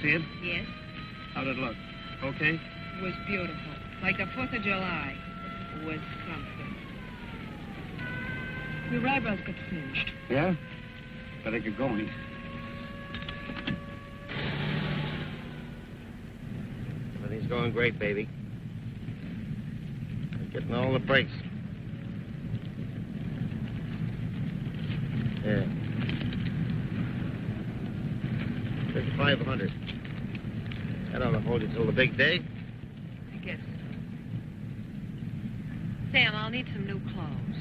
see it? Yes. How did it look? Okay? It was beautiful. Like the 4th of July. It was something. Your eyebrows got singed. Yeah? Better get going. Everything's going great, baby. I'm getting all the breaks. Yeah. 500. That ought to hold you till the big day. I guess so. Sam, I'll need some new clothes.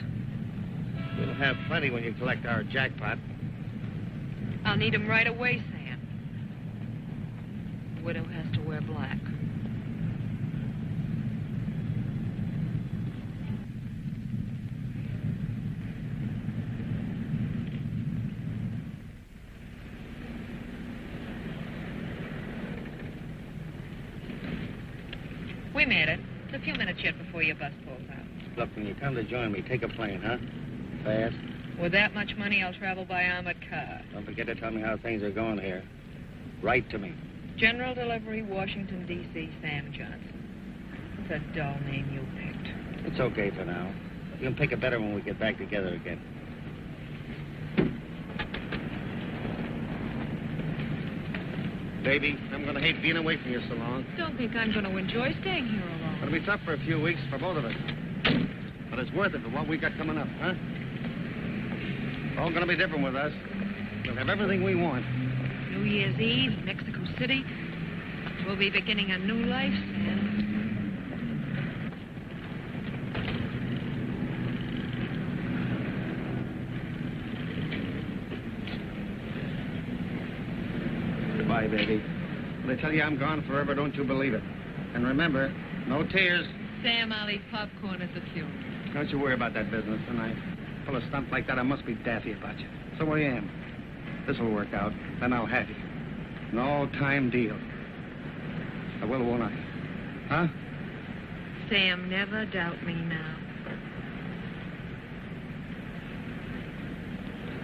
You'll have plenty when you collect our jackpot. I'll need them right away, Sam. The widow has to wear black. We made it. It's a few minutes yet before your bus pulls out. Look, when you come to join me, take a plane, huh? Fast. With that much money, I'll travel by armored car. Don't forget to tell me how things are going here. Write to me. General Delivery, Washington, D.C., Sam Johnson. It's a dull name you picked. It's okay for now. You can pick a better when we get back together again. Baby, I'm going to hate being away from you so long. Don't think I'm going to enjoy staying here alone. It'll be tough for a few weeks for both of us. But it's worth it for what we got coming up, huh? All going to be different with us. We'll have everything we want. New Year's Eve, Mexico City. We'll be beginning a new life, Sam. Goodbye, baby. When I tell you I'm gone forever, don't you believe it. And remember, no tears. Sam, I'll eat popcorn at the funeral. Don't you worry about that business tonight. Full of stuff like that, I must be daffy about you. So I am. This'll work out. Then I'll have you. An all-time deal. I will, won't I? Huh? Sam, never doubt me now.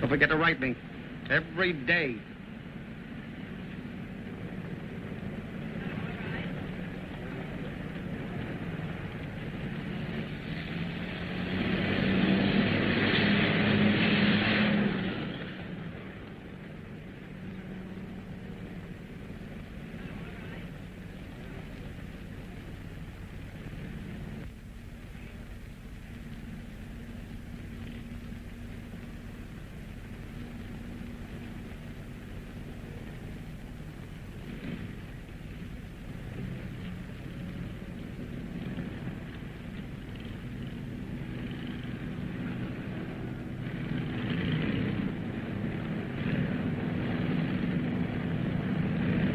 Don't forget to write me. Every day.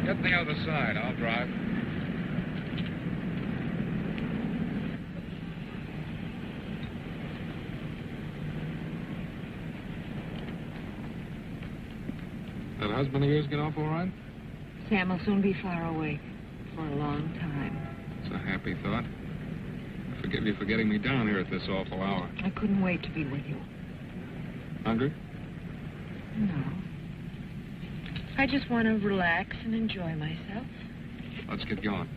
Get the other side. I'll drive. That husband of yours get off all right? Sam will soon be far away. For a long time. It's a happy thought. I forgive you for getting me down here at this awful hour. I couldn't wait to be with you. Hungry? No. I just want to relax and enjoy myself. Let's get going.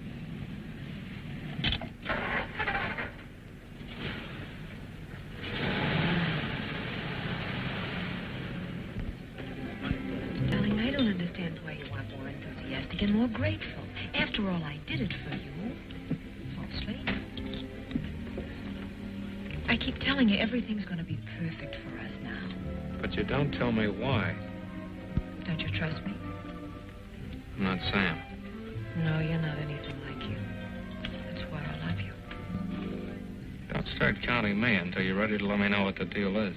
Darling, I don't understand why you want more enthusiastic and more grateful. After all, I did it for you. Mostly. I keep telling you everything's going to be perfect for us now. But you don't tell me why. Don't you trust me? I'm not Sam. No, you're not anything like you. That's why I love you. Don't start counting me until you're ready to let me know what the deal is.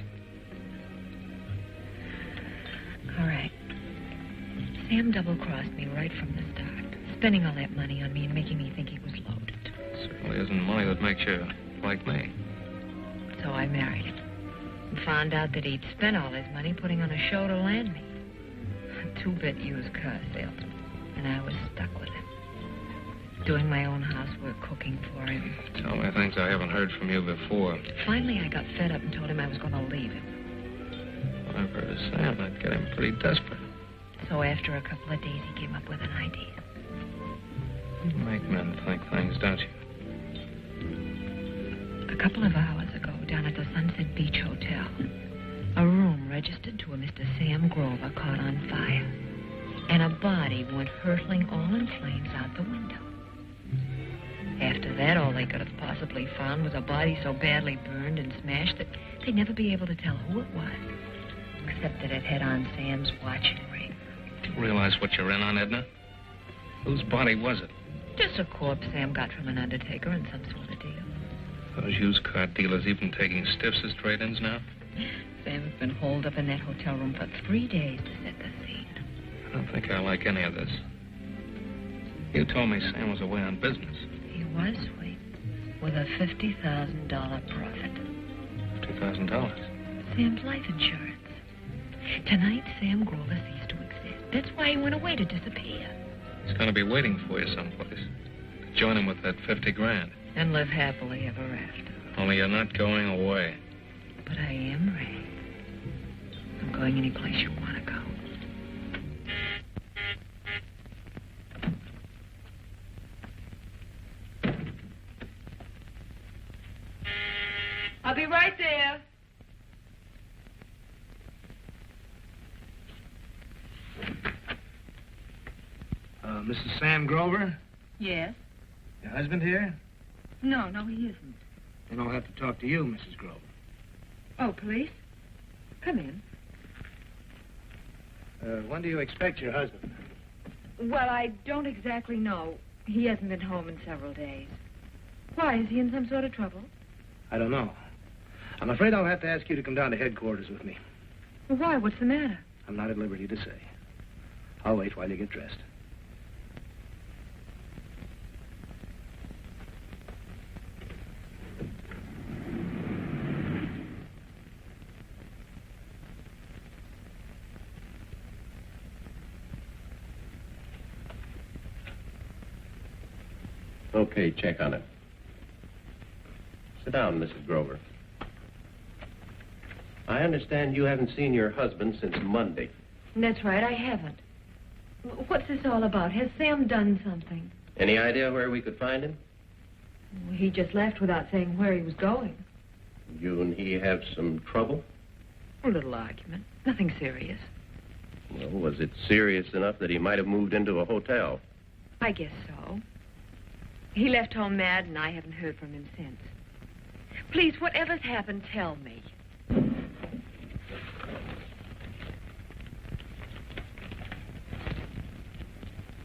All right. Sam double-crossed me right from the start, spending all that money on me and making me think he was loaded. Certainly isn't money that makes you like me. So I married him and found out that he'd spent all his money putting on a show to land me. A two-bit used car salesman. And I was stuck with him. Doing my own housework, cooking for him. Tell me things I haven't heard from you before. Finally, I got fed up and told him I was going to leave him. I've heard of Sam. I'd get him pretty desperate. So after a couple of days, he came up with an idea. You make men think things, don't you? A couple of hours ago, down at the Sunset Beach Hotel, a room registered to a Mr. Sam Grover caught on fire, and a body went hurtling all in flames out the window. After that, all they could have possibly found was a body so badly burned and smashed that they'd never be able to tell who it was, except that it had on Sam's watch and ring. Do you realize what you're in on, Edna? Whose body was it? Just a corpse Sam got from an undertaker in some sort of deal. Those used car dealers even taking stiffs as trade-ins now? Sam's been holed up in that hotel room for 3 days to set the scene. I don't think I like any of this. You told me Sam was away on business. He was, Wade, with a $50,000 profit. $50,000? Sam's life insurance. Tonight, Sam Grover ceased to exist. That's why he went away to disappear. He's going to be waiting for you someplace. Join him with that 50 grand. And live happily ever after. Only you're not going away. But I am, Ray. I'm going any place you want to go. I'll be right there. Mrs. Sam Grover? Yes? Your husband here? No, he isn't. Then I'll have to talk to you, Mrs. Grover. Oh, police? Come in. When do you expect your husband? Well, I don't exactly know. He hasn't been home in several days. Why, is he in some sort of trouble? I don't know. I'm afraid I'll have to ask you to come down to headquarters with me. Well, why? What's the matter? I'm not at liberty to say. I'll wait while you get dressed. Okay, check on it. Sit down, Mrs. Grover. I understand you haven't seen your husband since Monday. That's right, I haven't. What's this all about? Has Sam done something? Any idea where we could find him? Well, he just left without saying where he was going. You and he have some trouble? A little argument. Nothing serious. Well, was it serious enough that he might have moved into a hotel? I guess so. He left home mad, and I haven't heard from him since. Please, whatever's happened, tell me.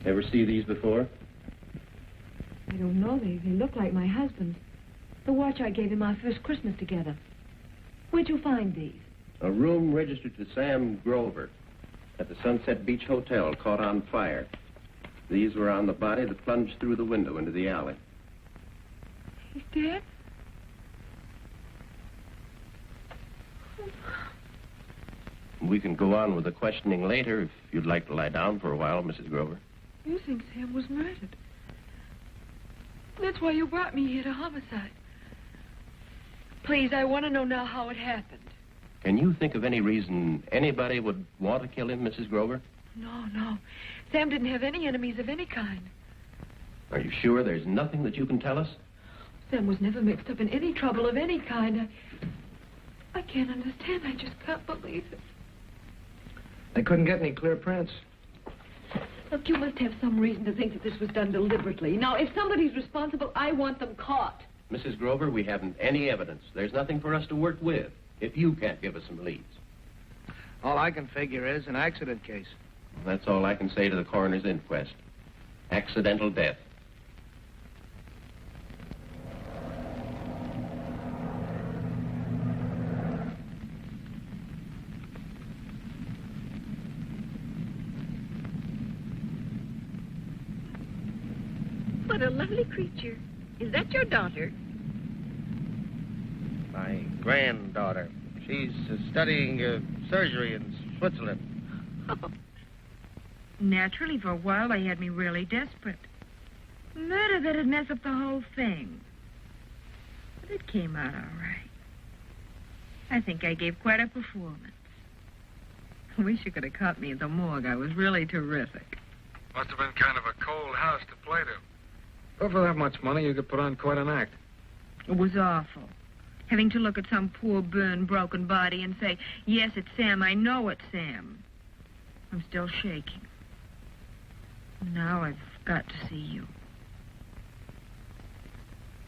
Ever see these before? I don't know. They look like my husband's. The watch I gave him our first Christmas together. Where'd you find these? A room registered to Sam Grover at the Sunset Beach Hotel caught on fire. These were on the body that plunged through the window into the alley. He's dead? We can go on with the questioning later if you'd like to lie down for a while, Mrs. Grover. You think Sam was murdered? That's why you brought me here to homicide. Please, I want to know now how it happened. Can you think of any reason anybody would want to kill him, Mrs. Grover? No. Sam didn't have any enemies of any kind. Are you sure there's nothing that you can tell us? Sam was never mixed up in any trouble of any kind. I can't understand. I just can't believe it. They couldn't get any clear prints. Look, you must have some reason to think that this was done deliberately. Now, if somebody's responsible, I want them caught. Mrs. Grover, we haven't any evidence. There's nothing for us to work with if you can't give us some leads. All I can figure is an accident case. That's all I can say to the coroner's inquest. Accidental death. What a lovely creature. Is that your daughter? My granddaughter. She's studying surgery in Switzerland. Naturally, for a while, they had me really desperate. Murder that'd mess up the whole thing. But it came out all right. I think I gave quite a performance. I wish you could have caught me at the morgue. I was really terrific. Must have been kind of a cold house to play to. Well, for that much money, you could put on quite an act. It was awful. Having to look at some poor, burned, broken body and say, yes, it's Sam. I know it's Sam. I'm still shaking. Now I've got to see you.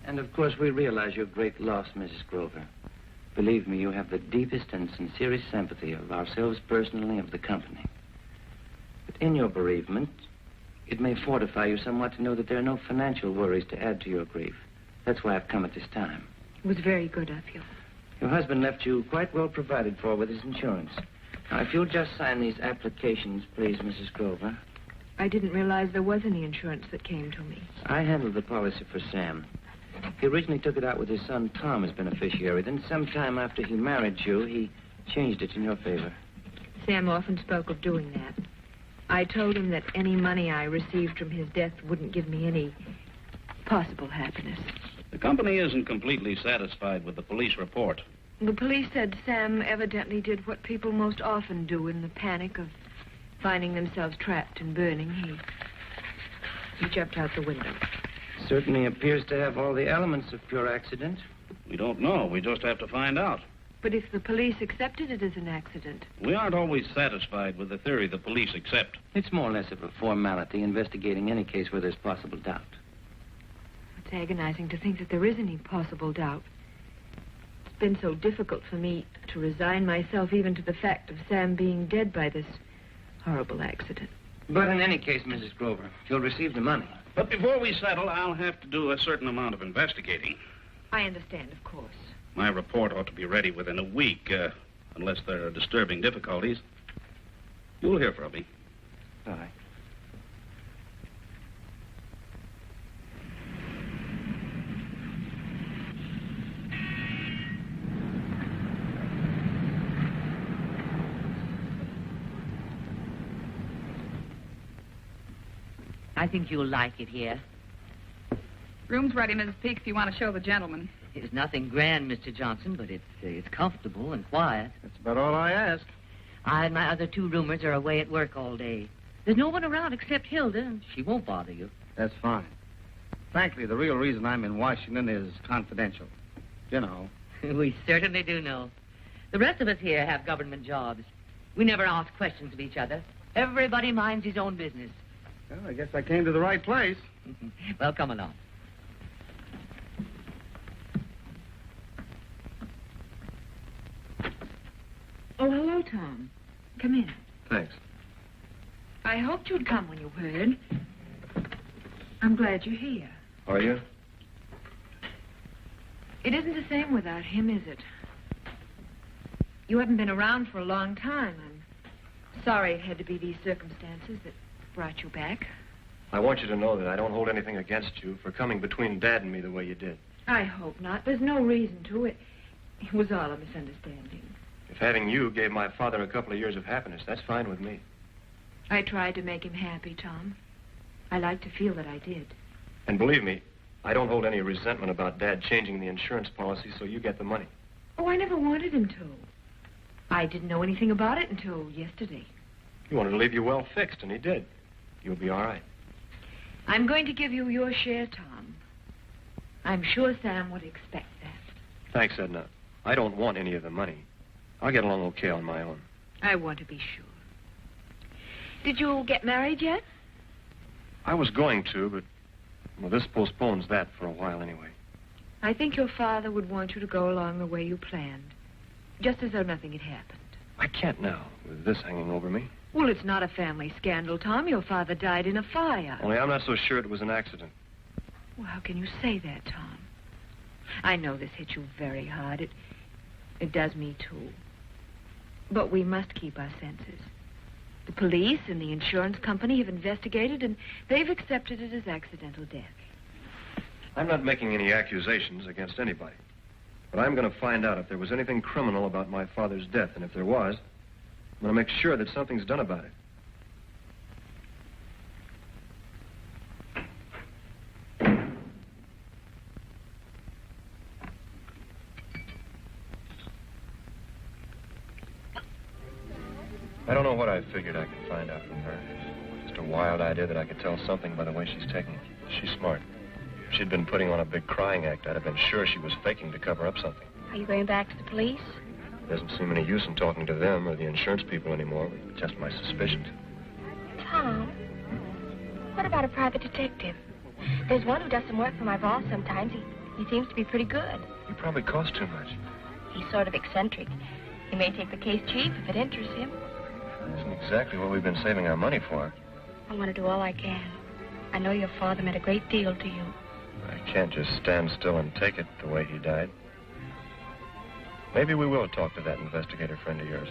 And, of course, we realize your great loss, Mrs. Grover. Believe me, you have the deepest and sincerest sympathy of ourselves personally, of the company. But in your bereavement, it may fortify you somewhat to know that there are no financial worries to add to your grief. That's why I've come at this time. It was very good of you. Your husband left you quite well provided for with his insurance. Now, if you'll just sign these applications, please, Mrs. Grover. I didn't realize there was any insurance that came to me. I handled the policy for Sam. He originally took it out with his son Tom as beneficiary. Then sometime after he married you, he changed it in your favor. Sam often spoke of doing that. I told him that any money I received from his death wouldn't give me any possible happiness. The company isn't completely satisfied with the police report. The police said Sam evidently did what people most often do in the panic of finding themselves trapped and burning. He jumped out the window. Certainly appears to have all the elements of pure accident. We don't know. We just have to find out. But if the police accepted it as an accident... We aren't always satisfied with the theory the police accept. It's more or less of a formality investigating any case where there's possible doubt. It's agonizing to think that there is any possible doubt. It's been so difficult for me to resign myself even to the fact of Sam being dead by this horrible accident. But in any case, Mrs. Grover, you'll receive the money. But before we settle, I'll have to do a certain amount of investigating. I understand, of course. My report ought to be ready within a week, unless there are disturbing difficulties. You'll hear from me. All right. I think you'll like it here. Room's ready, Mrs. Peake, if you want to show the gentleman. It's nothing grand, Mr. Johnson, but it's comfortable and quiet. That's about all I ask. I and my other two roomers are away at work all day. There's no one around except Hilda, and she won't bother you. That's fine. Frankly, the real reason I'm in Washington is confidential. You know. We certainly do know. The rest of us here have government jobs. We never ask questions of each other. Everybody minds his own business. Well, I guess I came to the right place. Well, come along. Oh, hello, Tom. Come in. Thanks. I hoped you'd come when you heard. I'm glad you're here. Are you? It isn't the same without him, is it? You haven't been around for a long time. I'm sorry it had to be these circumstances that brought you back. I want you to know that I don't hold anything against you for coming between Dad and me the way you did. I hope not. There's no reason to. It was all a misunderstanding. If having you gave my father a couple of years of happiness, that's fine with me. I tried to make him happy, Tom. I like to feel that I did. And believe me, I don't hold any resentment about Dad changing the insurance policy so you get the money. Oh, I never wanted him to. I didn't know anything about it until yesterday. He wanted to leave you well fixed, and he did. You'll be all right. I'm going to give you your share, Tom. I'm sure Sam would expect that. Thanks, Edna. I don't want any of the money. I'll get along okay on my own. I want to be sure. Did you get married yet? I was going to, but, well, this postpones that for a while anyway. I think your father would want you to go along the way you planned, just as though nothing had happened. I can't now, with this hanging over me. Well, it's not a family scandal, Tom. Your father died in a fire. Only I'm not so sure it was an accident. Well, how can you say that, Tom? I know this hit you very hard. It does me, too. But we must keep our senses. The police and the insurance company have investigated, and they've accepted it as accidental death. I'm not making any accusations against anybody. But I'm going to find out if there was anything criminal about my father's death. And if there was, I'm going to make sure that something's done about it. I don't know what I figured I could find out from her. Just a wild idea that I could tell something by the way she's taking it. She's smart. If she'd been putting on a big crying act, I'd have been sure she was faking to cover up something. Are you going back to the police? There doesn't seem any use in talking to them or the insurance people anymore. Just my suspicions. Tom, what about a private detective? There's one who does some work for my boss sometimes. He seems to be pretty good. You probably cost too much. He's sort of eccentric. He may take the case cheap if it interests him. That isn't exactly what we've been saving our money for. I want to do all I can. I know your father meant a great deal to you. I can't just stand still and take it the way he died. Maybe we will talk to that investigator friend of yours.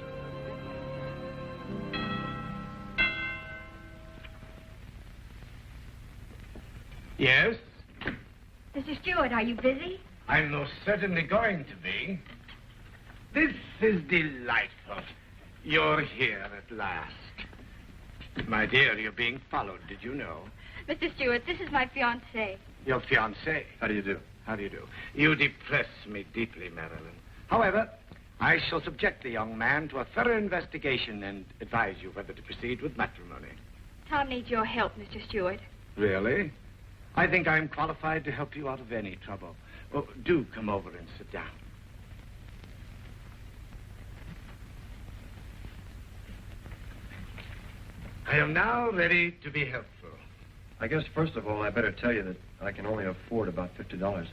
Yes? Mr. Stewart, are you busy? I'm most certainly going to be. This is delightful. You're here at last. My dear, you're being followed, did you know? Mr. Stewart, this is my fiancé. Your fiancé. How do you do? How do you do? You depress me deeply, Marilyn. However, I shall subject the young man to a thorough investigation and advise you whether to proceed with matrimony. Tom needs your help, Mr. Stewart. Really? I think I'm qualified to help you out of any trouble. Oh, do come over and sit down. I am now ready to be helpful. I guess, first of all, I better tell you that I can only afford about $50.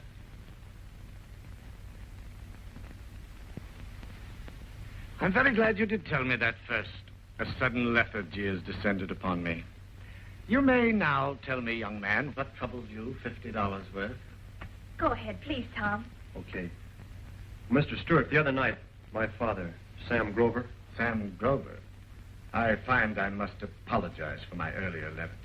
I'm very glad you did tell me that first. A sudden lethargy has descended upon me. You may now tell me, young man, what troubles you, $50 worth. Go ahead, please, Tom. Okay. Mr. Stewart, the other night, my father, Sam Grover. Sam Grover? I find I must apologize for my earlier levity.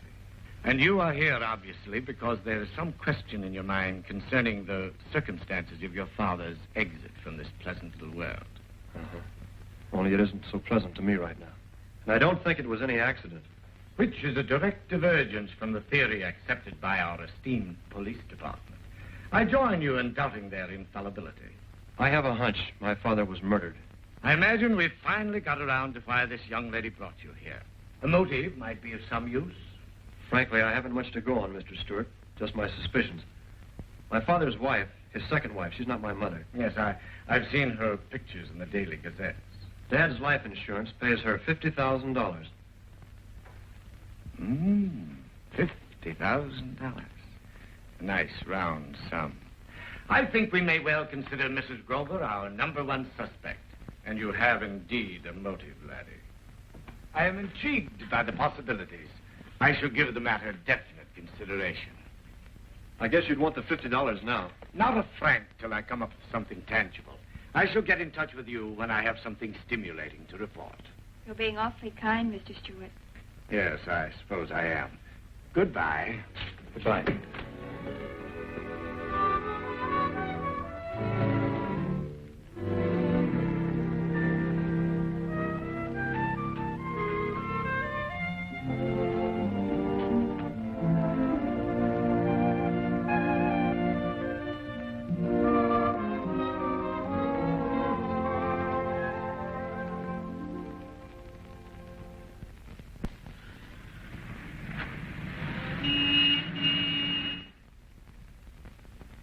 And you are here, obviously, because there is some question in your mind concerning the circumstances of your father's exit from this pleasant little world. Uh-huh. Only it isn't so pleasant to me right now. And I don't think it was any accident. Which is a direct divergence from the theory accepted by our esteemed police department. I join you in doubting their infallibility. I have a hunch my father was murdered. I imagine we've finally got around to why this young lady brought you here. A motive might be of some use. Frankly, I haven't much to go on, Mr. Stewart. Just my suspicions. My father's wife, his second wife, she's not my mother. Yes, I've seen her pictures in the Daily Gazettes. Dad's life insurance pays her $50,000. $50,000. Nice round sum. I think we may well consider Mrs. Grover our #1 suspect. And you have indeed a motive, laddie. I am intrigued by the possibilities. I shall give the matter definite consideration. I guess you'd want the $50 now. Not a franc till I come up with something tangible. I shall get in touch with you when I have something stimulating to report. You're being awfully kind, Mr. Stewart. Yes, I suppose I am. Goodbye. Goodbye.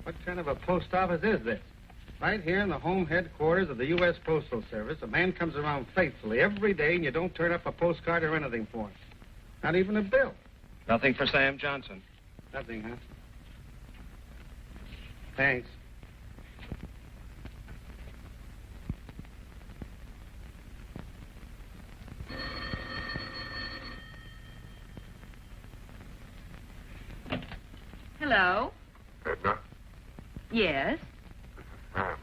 What kind of a post office is this? Right here in the home headquarters of the U.S. Postal Service, a man comes around faithfully every day and you don't turn up a postcard or anything for him. Not even a bill. Nothing for Sam Johnson. Nothing, huh? Thanks. Hello? Edna? Yes? Sam,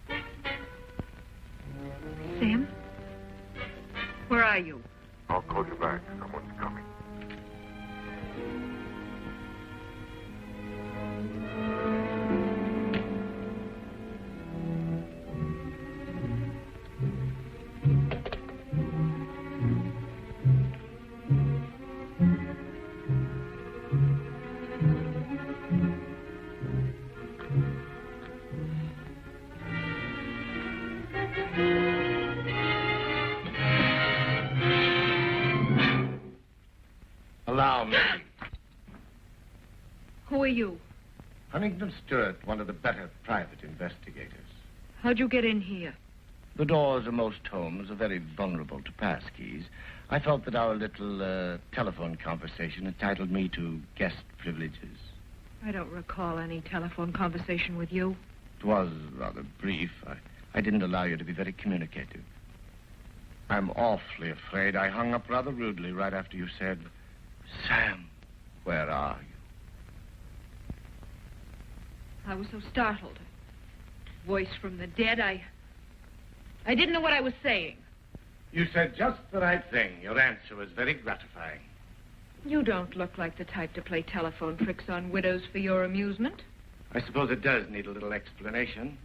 Edna. Sam? Where are you? I'll call you back. Someone's coming. Allow me. Who are you? Huntington Stewart, one of the better private investigators. How'd you get in here? The doors of most homes are very vulnerable to passkeys. I felt that our little telephone conversation entitled me to guest privileges. I don't recall any telephone conversation with you. It was rather brief. I didn't allow you to be very communicative. I'm awfully afraid I hung up rather rudely right after you said, "Sam, where are you?" I was so startled. Voice from the dead, I didn't know what I was saying. You said just the right thing. Your answer was very gratifying. You don't look like the type to play telephone tricks on widows for your amusement. I suppose it does need a little explanation.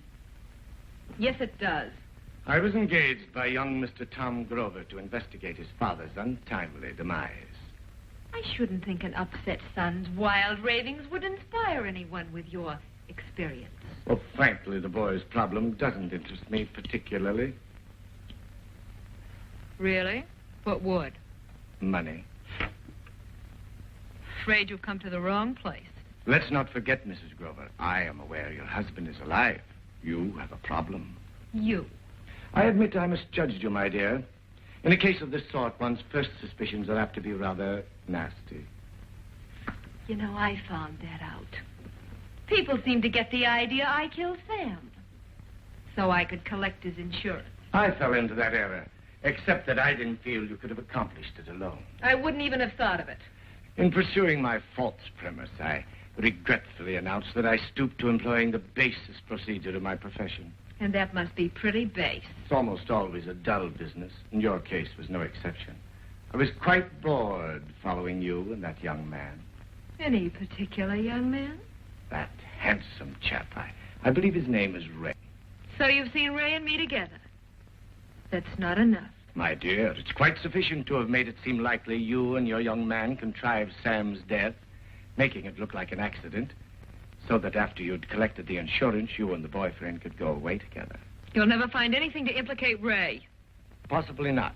Yes, it does. I was engaged by young Mr. Tom Grover to investigate his father's untimely demise. I shouldn't think an upset son's wild ravings would inspire anyone with your experience. Well, frankly, the boy's problem doesn't interest me particularly. Really? What would? Money. Afraid you've come to the wrong place. Let's not forget, Mrs. Grover, I am aware your husband is alive. You have a problem. You? I admit I misjudged you, my dear. In a case of this sort, one's first suspicions are apt to be rather nasty. You know, I found that out. People seem to get the idea I killed Sam, so I could collect his insurance. I fell into that error, except that I didn't feel you could have accomplished it alone. I wouldn't even have thought of it. In pursuing my false premise, I regretfully announce that I stooped to employing the basest procedure of my profession. And that must be pretty base. It's almost always a dull business, and your case was no exception. I was quite bored following you and that young man. Any particular young man? That handsome chap. I believe his name is Ray. So you've seen Ray and me together. That's not enough. My dear, it's quite sufficient to have made it seem likely you and your young man contrived Sam's death, making it look like an accident, so that after you'd collected the insurance, you and the boyfriend could go away together. You'll never find anything to implicate Ray. Possibly not.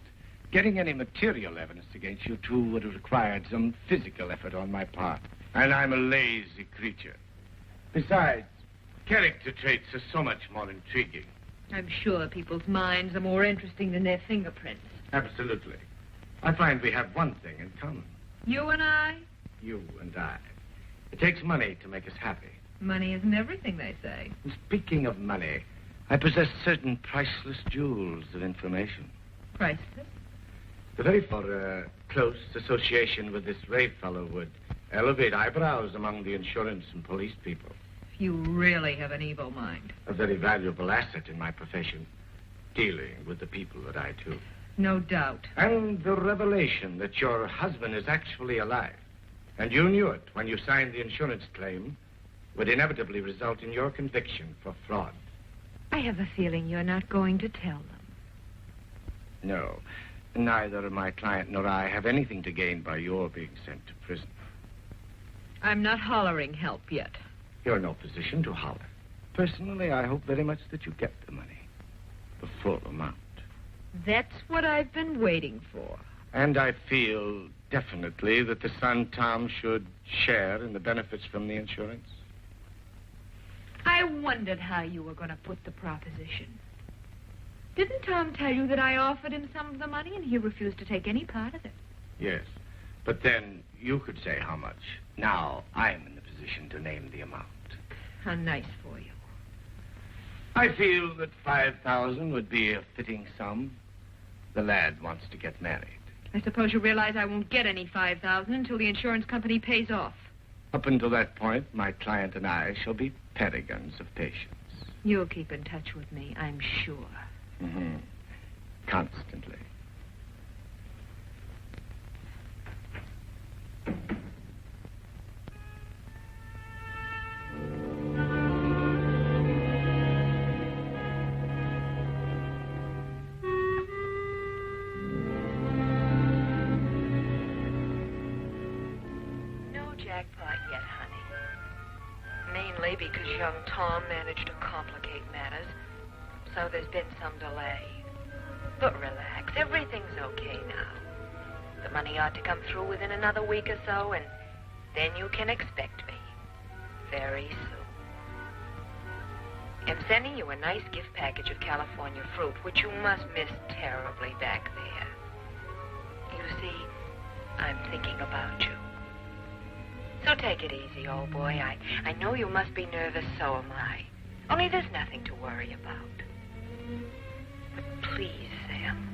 Getting any material evidence against you two would have required some physical effort on my part. And I'm a lazy creature. Besides, character traits are so much more intriguing. I'm sure people's minds are more interesting than their fingerprints. Absolutely. I find we have one thing in common. You and I? You and I. It takes money to make us happy. Money isn't everything, they say. And speaking of money, I possess certain priceless jewels of information. Priceless? The very for close association with this Ray fellow would elevate eyebrows among the insurance and police people. You really have an evil mind. A very valuable asset in my profession, dealing with the people that I do. No doubt. And the revelation that your husband is actually alive, and you knew it when you signed the insurance claim, would inevitably result in your conviction for fraud. I have a feeling you're not going to tell them. No. Neither my client nor I have anything to gain by your being sent to prison. I'm not hollering help yet. You're in no position to holler. Personally, I hope very much that you get the money. The full amount. That's what I've been waiting for. And I feel definitely that the son, Tom, should share in the benefits from the insurance. I wondered how you were going to put the proposition. Didn't Tom tell you that I offered him some of the money and he refused to take any part of it? Yes. But then you could say how much. Now I'm in the position to name the amount. How nice for you. I feel that 5,000 would be a fitting sum. The lad wants to get married. I suppose you realize I won't get any 5,000 until the insurance company pays off. Up until that point, my client and I shall be paragons of patience. You'll keep in touch with me, I'm sure. Mm-hmm. Constantly. Jackpot yet, honey. Mainly because young Tom managed to complicate matters, so there's been some delay. But relax, everything's okay now. The money ought to come through within another week or so, and then you can expect me. Very soon. I'm sending you a nice gift package of California fruit, which you must miss terribly back there. You see, I'm thinking about you. So take it easy, old boy. I know you must be nervous, so am I. Only there's nothing to worry about. But please, Sam,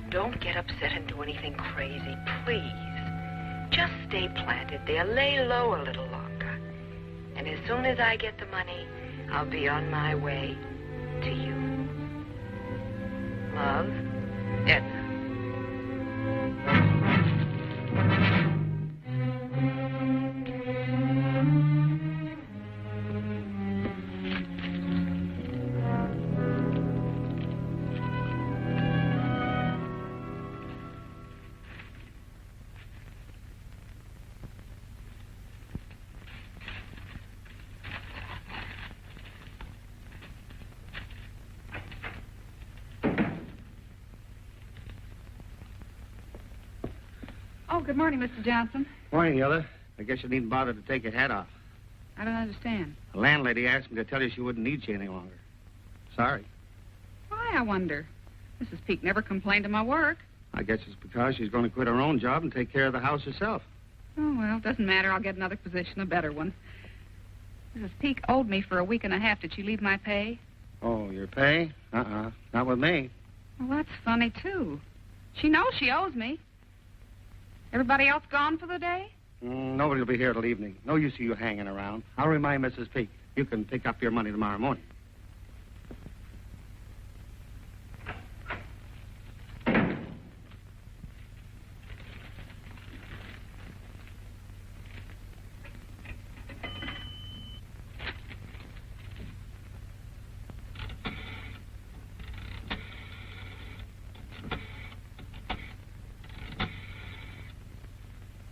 don't get upset and do anything crazy, please. Just stay planted there, lay low a little longer. And as soon as I get the money, I'll be on my way to you. Love, Edna. Oh, good morning, Mr. Johnson. Morning, Hilda. I guess you needn't bother to take your hat off. I don't understand. The landlady asked me to tell you she wouldn't need you any longer. Sorry. Why, I wonder? Mrs. Peake never complained of my work. I guess it's because she's going to quit her own job and take care of the house herself. Oh, well, it doesn't matter. I'll get another position, a better one. Mrs. Peake owed me for a week and a half. Did she leave my pay? Oh, your pay? Not with me. Well, that's funny, too. She knows she owes me. Everybody else gone for the day? Nobody will be here till evening. No use of you hanging around. I'll remind Mrs. Peake. You can pick up your money tomorrow morning.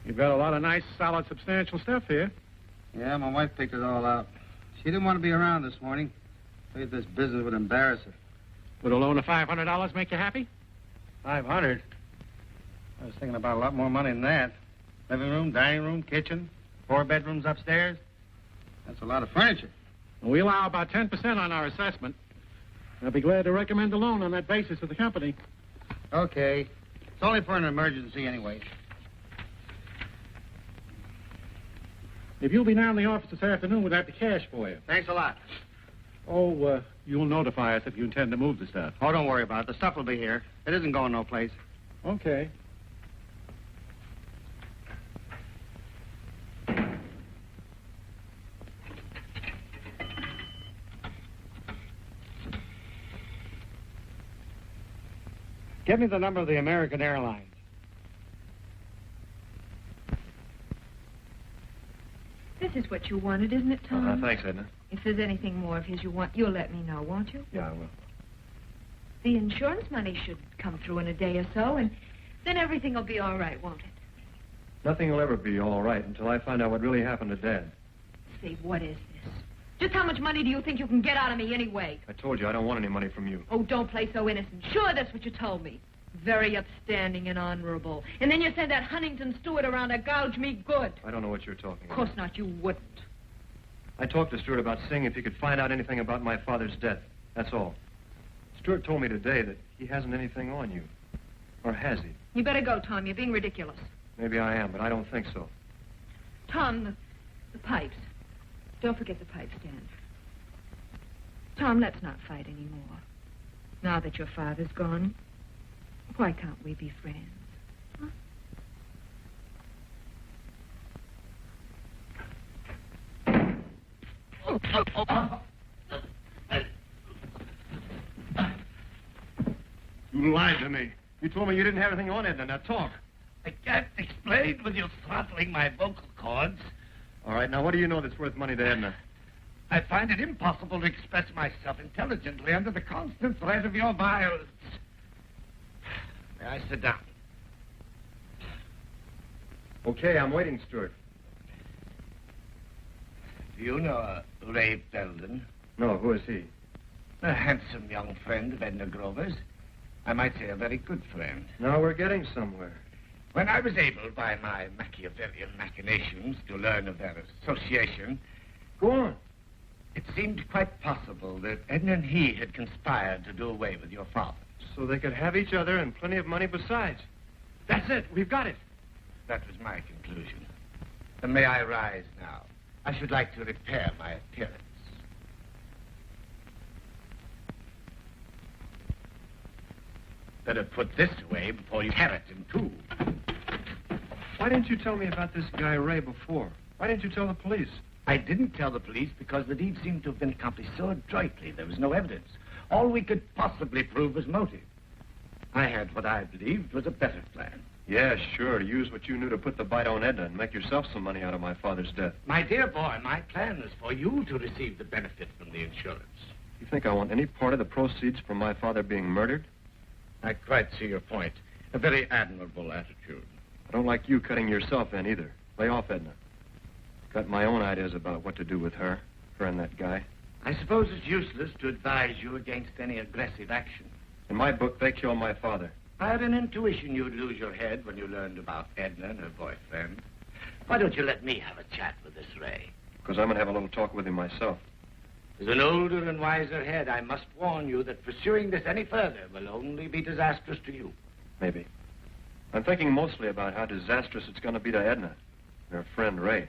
You've got a lot of nice, solid, substantial stuff here. Yeah, my wife picked it all out. She didn't want to be around this morning. Afraid this business would embarrass her. Would a loan of $500 make you happy? 500? I was thinking about a lot more money than that. Living room, dining room, kitchen, 4 bedrooms upstairs. That's a lot of furniture. We allow about 10% on our assessment. I'll be glad to recommend a loan on that basis to the company. Okay. It's only for an emergency anyway. If you'll be down in the office this afternoon, we'd have the cash for you. Thanks a lot. Oh, you'll notify us if you intend to move the stuff. Oh, don't worry about it. The stuff will be here. It isn't going no place. Okay. Give me the number of the American Airlines. This is what you wanted, isn't it, Tom? Thanks, Edna. If there's anything more of his you want, you'll let me know, won't you? Yeah, I will. The insurance money should come through in a day or so, and then everything will be all right, won't it? Nothing will ever be all right until I find out what really happened to Dad. Say, what is this? Just how much money do you think you can get out of me anyway? I told you I don't want any money from you. Oh, don't play so innocent. Sure, that's what you told me. Very upstanding and honorable. And then you send that Huntington Stewart around to gouge me good. I don't know what you're talking about. Of course not, you wouldn't. I talked to Stewart about seeing if he could find out anything about my father's death. That's all. Stewart told me today that he hasn't anything on you. Or has he? You better go, Tom. You're being ridiculous. Maybe I am, but I don't think so. Tom, the pipes. Don't forget the pipe stand. Tom, let's not fight anymore. Now that your father's gone, why can't we be friends? Huh? You lied to me. You told me you didn't have anything on Edna. Now talk. I can't explain with you throttling my vocal cords. All right, now what do you know that's worth money to Edna? I find it impossible to express myself intelligently under the constant threat of your violence. May I sit down? Okay, I'm waiting, Stewart. Do you know Ray Belden? No, who is he? A handsome young friend of Edna Grover's. I might say a very good friend. Now we're getting somewhere. When I was able, by my Machiavellian machinations, to learn of their association, Go on. it seemed quite possible that Edna and he had conspired to do away with your father. So they could have each other and plenty of money besides. That's it. We've got it. That was my conclusion. And may I rise now? I should like to repair my appearance. Better put this away before you tear it in two. Why didn't you tell me about this guy Ray before? Why didn't you tell the police? I didn't tell the police because the deed seemed to have been accomplished so adroitly there was no evidence. All we could possibly prove was motive. I had what I believed was a better plan. Yeah, sure. Use what you knew to put the bite on Edna and make yourself some money out of my father's death. My dear boy, my plan is for you to receive the benefit from the insurance. You think I want any part of the proceeds from my father being murdered? I quite see your point. A very admirable attitude. I don't like you cutting yourself in either. Lay off, Edna. Got my own ideas about what to do with her and that guy. I suppose it's useless to advise you against any aggressive action. In my book, they killed my father. I had an intuition you'd lose your head when you learned about Edna and her boyfriend. Why don't you let me have a chat with this Ray? Because I'm going to have a little talk with him myself. As an older and wiser head, I must warn you that pursuing this any further will only be disastrous to you. Maybe. I'm thinking mostly about how disastrous it's going to be to Edna and her friend Ray.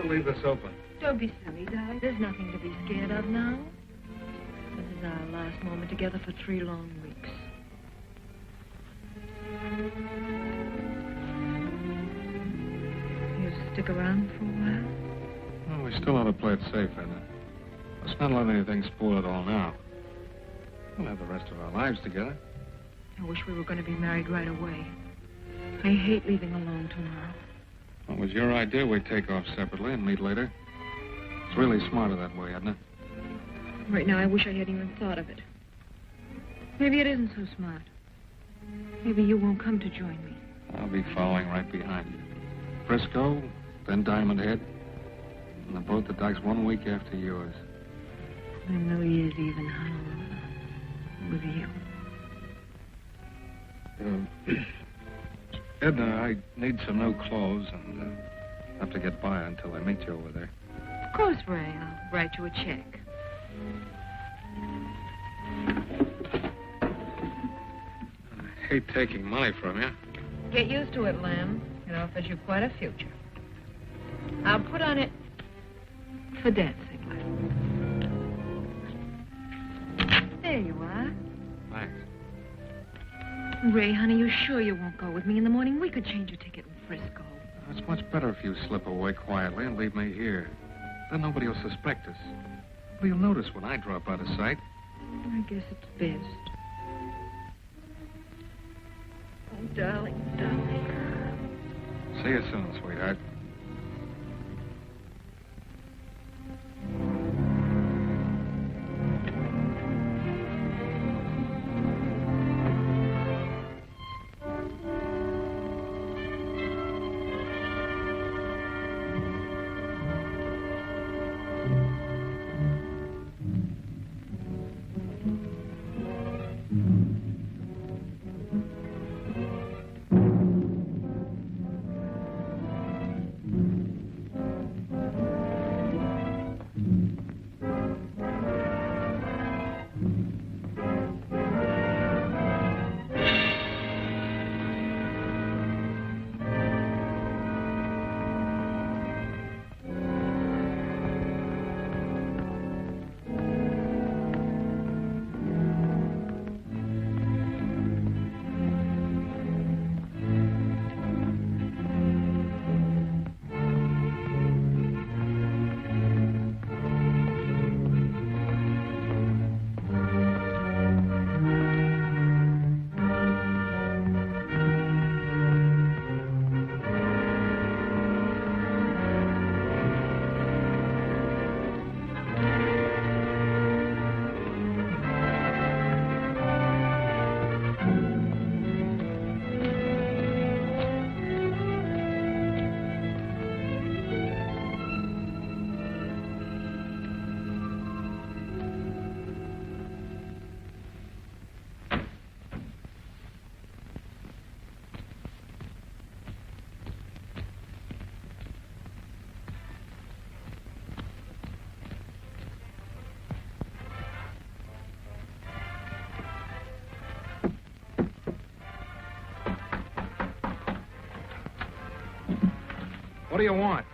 Leave this open. Don't be silly, Di. There's nothing to be scared of now. This is our last moment together for 3 long weeks. You stick around for a while? Well, we still ought to play it safe, Edna. Let's not let anything spoil it all now. We'll have the rest of our lives together. I wish we were going to be married right away. I hate leaving alone tomorrow. Well, it was your idea we take off separately and meet later. It's really smarter that way, Edna. Right now, I wish I hadn't even thought of it. Maybe it isn't so smart. Maybe you won't come to join me. I'll be following right behind you. Frisco, then Diamond Head. And the boat that docks 1 week after yours. And New Year's Eve in Honolulu. With you. Edna, I need some new clothes and have to get by until I meet you over there. Of course, Ray. I'll write you a check. I hate taking money from you. Get used to it, Lamb. It offers you quite a future. I'll put on it For dancing. There you are. Thanks. Ray, honey, you sure you won't go with me in the morning? We could change your ticket in Frisco. It's much better if you slip away quietly and leave me here. Then nobody will suspect us. But you'll notice when I drop out of sight. I guess it's best. Oh, darling, darling. See you soon, sweetheart. What do you want?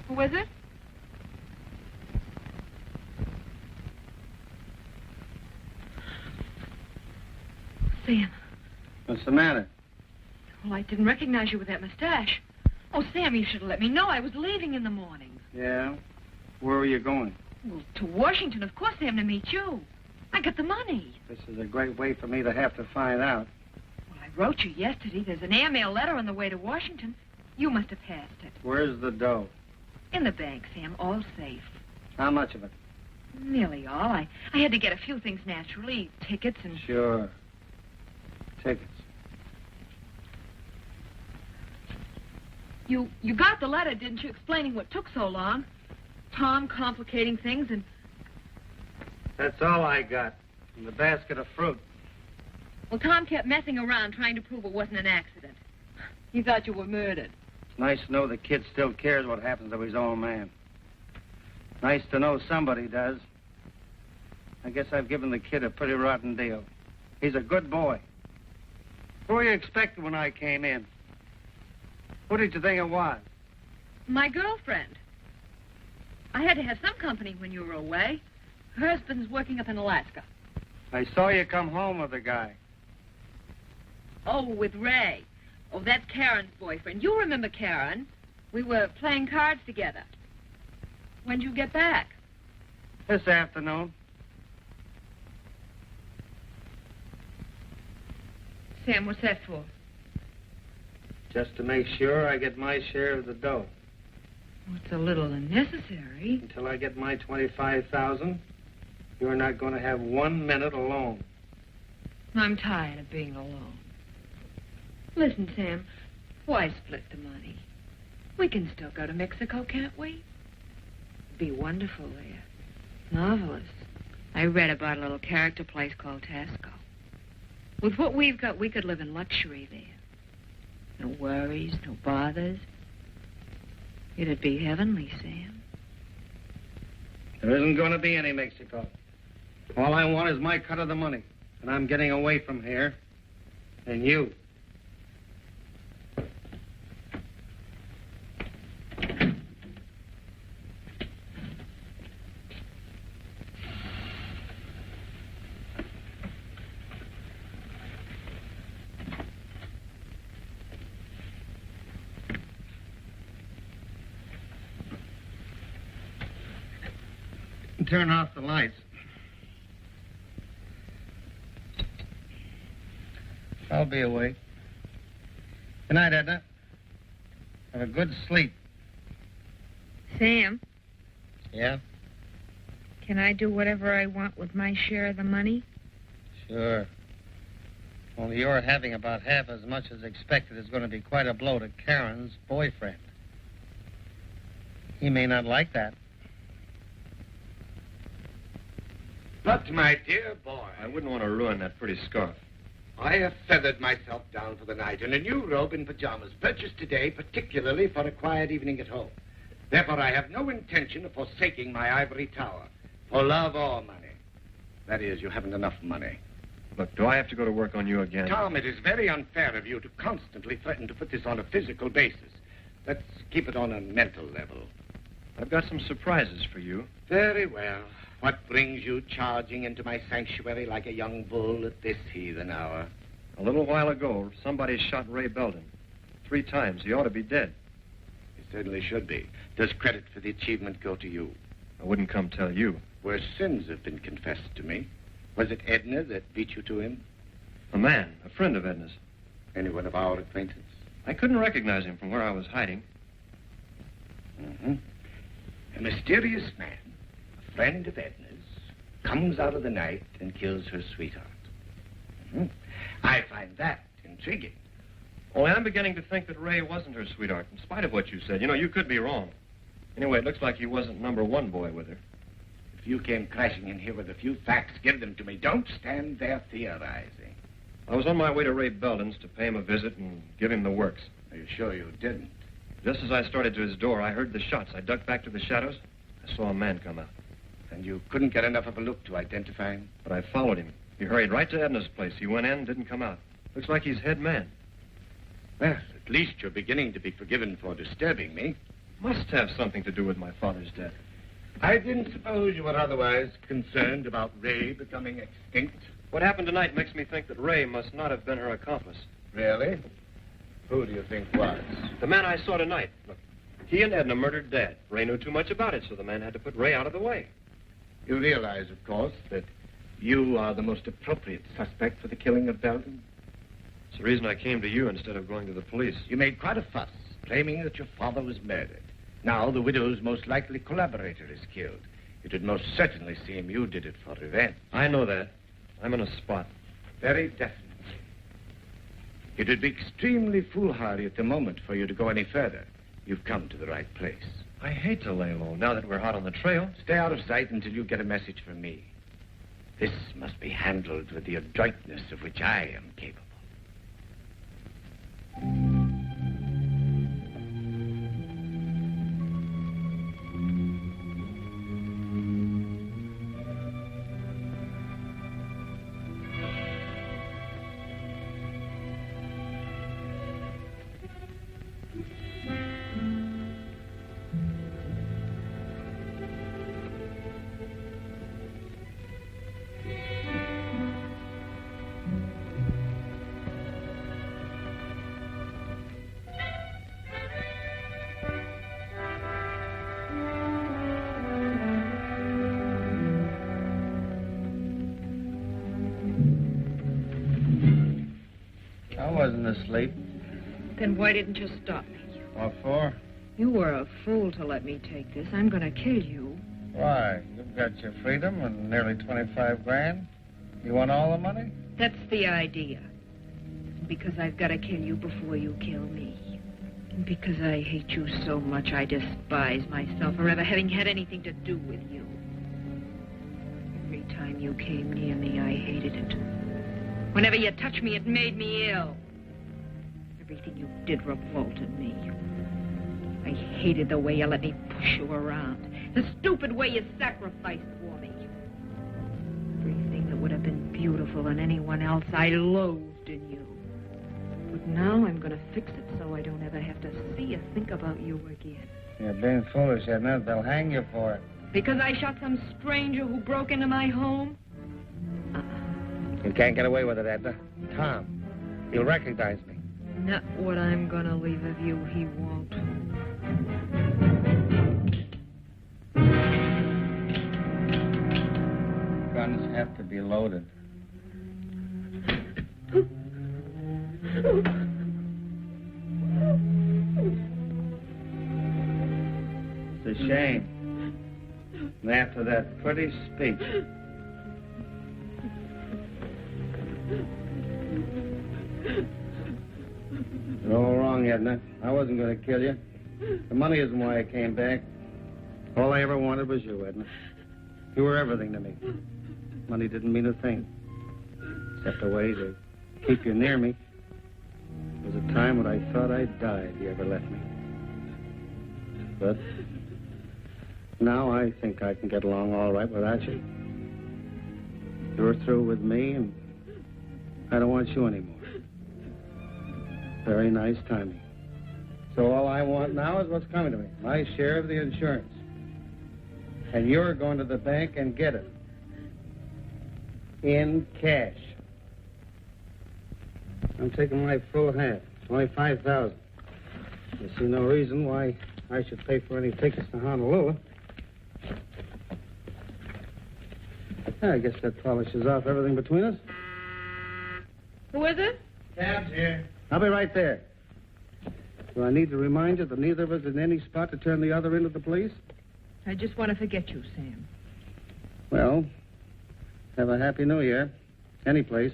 Who is it? Sam. What's the matter? Well, I didn't recognize you with that mustache. Oh, Sam, you should have let me know. I was leaving in the morning. Yeah? Where were you going? Well, to Washington, of course, Sam, to meet you. I got the money. This is a great way for me to have to find out. Well, I wrote you yesterday. There's an airmail letter on the way to Washington. You must have passed it. Where's the dough? In the bank, Sam, all safe. How much of it? Nearly all. I had to get a few things naturally. Tickets and... Sure. Tickets. You got the letter, didn't you, explaining what took so long? Tom complicating things and... That's all I got. And the basket of fruit. Well, Tom kept messing around trying to prove it wasn't an accident. He thought you were murdered. It's nice to know the kid still cares what happens to his own man. Nice to know somebody does. I guess I've given the kid a pretty rotten deal. He's a good boy. Who were you expecting when I came in? Who did you think it was? My girlfriend. I had to have some company when you were away. Her husband's working up in Alaska. I saw you come home with the guy. Oh, with Ray. Oh, that's Karen's boyfriend. You remember Karen. We were playing cards together. When'd you get back? This afternoon. Sam, what's that for? Just to make sure I get my share of the dough. Well, it's a little unnecessary. Until I get my $25,000, you're not going to have 1 minute alone. I'm tired of being alone. Listen, Sam, why split the money? We can still go to Mexico, can't we? It'd be wonderful there. Marvelous. I read about a little character place called Tasco. With what we've got, we could live in luxury there. No worries, no bothers. It'd be heavenly, Sam. There isn't going to be any Mexico. All I want is my cut of the money. And I'm getting away from here. And you. Turn off the lights. I'll be awake. Good night, Edna. Have a good sleep. Sam, Yeah? can I do whatever I want with my share of the money? Sure. Only you're having about half as much as expected is going to be quite a blow to Karen's boyfriend. He may not like that. But, my dear boy, I wouldn't want to ruin that pretty scarf. I have feathered myself down for the night in a new robe and pajamas purchased today particularly for a quiet evening at home. Therefore, I have no intention of forsaking my ivory tower for love or money. That is, you haven't enough money. Look, do I have to go to work on you again? Tom, it is very unfair of you to constantly threaten to put this on a physical basis. Let's keep it on a mental level. I've got some surprises for you. Very well. What brings you charging into my sanctuary like a young bull at this heathen hour? A little while ago, somebody shot Ray Belden. 3 times. He ought to be dead. He certainly should be. Does credit for the achievement go to you? I wouldn't come tell you. Worse sins have been confessed to me. Was it Edna that beat you to him? A man, a friend of Edna's. Anyone of our acquaintance? I couldn't recognize him from where I was hiding. Mm-hmm. A mysterious man, a friend of Edna's, comes out of the night and kills her sweetheart. Mm-hmm. I find that intriguing. Only I'm beginning to think that Ray wasn't her sweetheart, in spite of what you said. You know, you could be wrong. Anyway, it looks like he wasn't #1 boy with her. If you came crashing in here with a few facts, give them to me. Don't stand there theorizing. I was on my way to Ray Belden's to pay him a visit and give him the works. Are you sure you didn't? Just as I started to his door, I heard the shots. I ducked back to the shadows. I saw a man come out. And you couldn't get enough of a look to identify him? But I followed him. He hurried right to Edna's place. He went in, didn't come out. Looks like he's head man. Well, at least you're beginning to be forgiven for disturbing me. Must have something to do with my father's death. I didn't suppose you were otherwise concerned about Ray becoming extinct. What happened tonight makes me think that Ray must not have been her accomplice. Really? Who do you think was? The man I saw tonight. Look, he and Edna murdered Dad. Ray knew too much about it, so the man had to put Ray out of the way. You realize, of course, that you are the most appropriate suspect for the killing of Belden? It's the reason I came to you instead of going to the police. You made quite a fuss, claiming that your father was murdered. Now the widow's most likely collaborator is killed. It would most certainly seem you did it for revenge. I know that. I'm in a spot. Very definitely. It would be extremely foolhardy at the moment for you to go any further. You've come to the right place. I hate to lay low now that we're hot on the trail. Stay out of sight until you get a message from me. This must be handled with the adroitness of which I am capable. I wasn't asleep. Then why didn't you stop me? What for? You were a fool to let me take this. I'm going to kill you. Why? You've got your freedom and nearly 25 grand. You want all the money? That's the idea. Because I've got to kill you before you kill me. And because I hate you so much, I despise myself for ever having had anything to do with you. Every time you came near me, I hated it. Whenever you touched me, it made me ill. Everything you did revolted me. I hated the way you let me push you around. The stupid way you sacrificed for me. Everything that would have been beautiful in anyone else I loathed in you. But now I'm going to fix it so I don't ever have to see or think about you again. You're being foolish, Edna. They'll hang you for it. Because I shot some stranger who broke into my home? You can't get away with it, Edna. Tom, he'll recognize me. Not what I'm going to leave of you, he won't. Guns have to be loaded. It's a shame. And after that pretty speech. You're all wrong, Edna. I wasn't going to kill you. The money isn't why I came back. All I ever wanted was you, Edna. You were everything to me. Money didn't mean a thing. Except a way to keep you near me. There was a time when I thought I'd die if you ever left me. But now I think I can get along all right without you. You're through with me, and I don't want you anymore. Very nice timing. So all I want now is what's coming to me. My share of the insurance. And you're going to the bank and get it. In cash. I'm taking my full half. Only $5,000. I see no reason why I should pay for any tickets to Honolulu. I guess that polishes off everything between us. Who is it? Cab's here. I'll be right there. Do I need to remind you that neither of us is in any spot to turn the other into the police? I just want to forget you, Sam. Well, have a happy new year. Any place.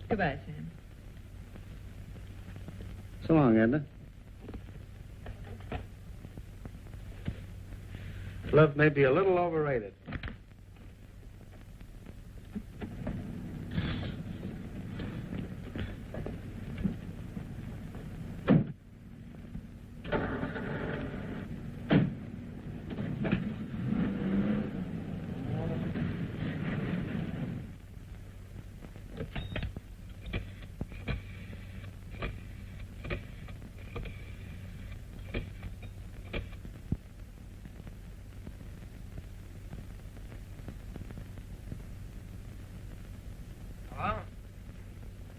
Goodbye, Sam. So long, Edna. Love may be a little overrated.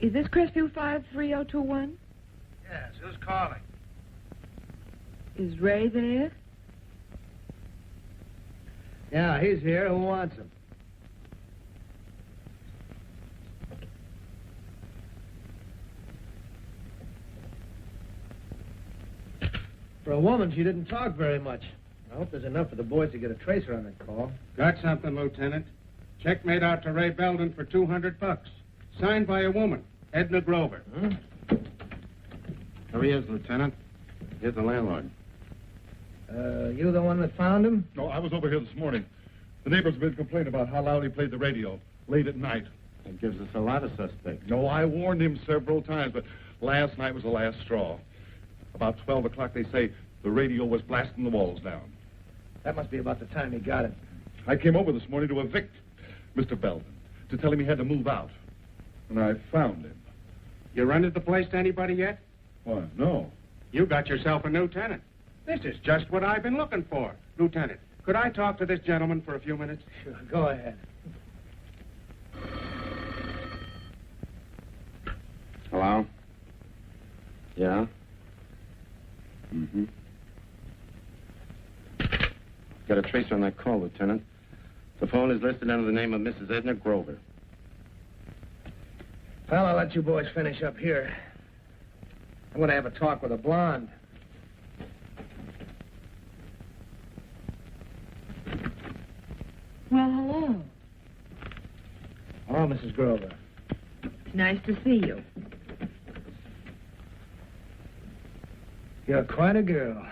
Is this Crestview 53021? Yes, who's calling? Is Ray there? Yeah, he's here. Who wants him? For a woman, she didn't talk very much. I hope there's enough for the boys to get a tracer on that call. Got something, Lieutenant. Check made out to Ray Belden for $200. Signed by a woman, Edna Grover. There he is, Lieutenant. Here's the landlord. You the one that found him? No, I was over here this morning. The neighbors have been complaining about how loud he played the radio late at night. That gives us a lot of suspects. No, I warned him several times, but last night was the last straw. About 12 o'clock, they say, the radio was blasting the walls down. That must be about the time he got it. I came over this morning to evict Mr. Belden, to tell him he had to move out. And I found him. You rented the place to anybody yet? Why, no. You got yourself a new tenant. This is just what I've been looking for. Lieutenant, could I talk to this gentleman for a few minutes? Sure, go ahead. Hello? Yeah? Mm-hmm. Got a tracer on that call, Lieutenant. The phone is listed under the name of Mrs. Edna Grover. Well, I'll let you boys finish up here. I'm going to have a talk with a blonde. Well, hello. Hello, Mrs. Grover. Nice to see you. You're quite a girl.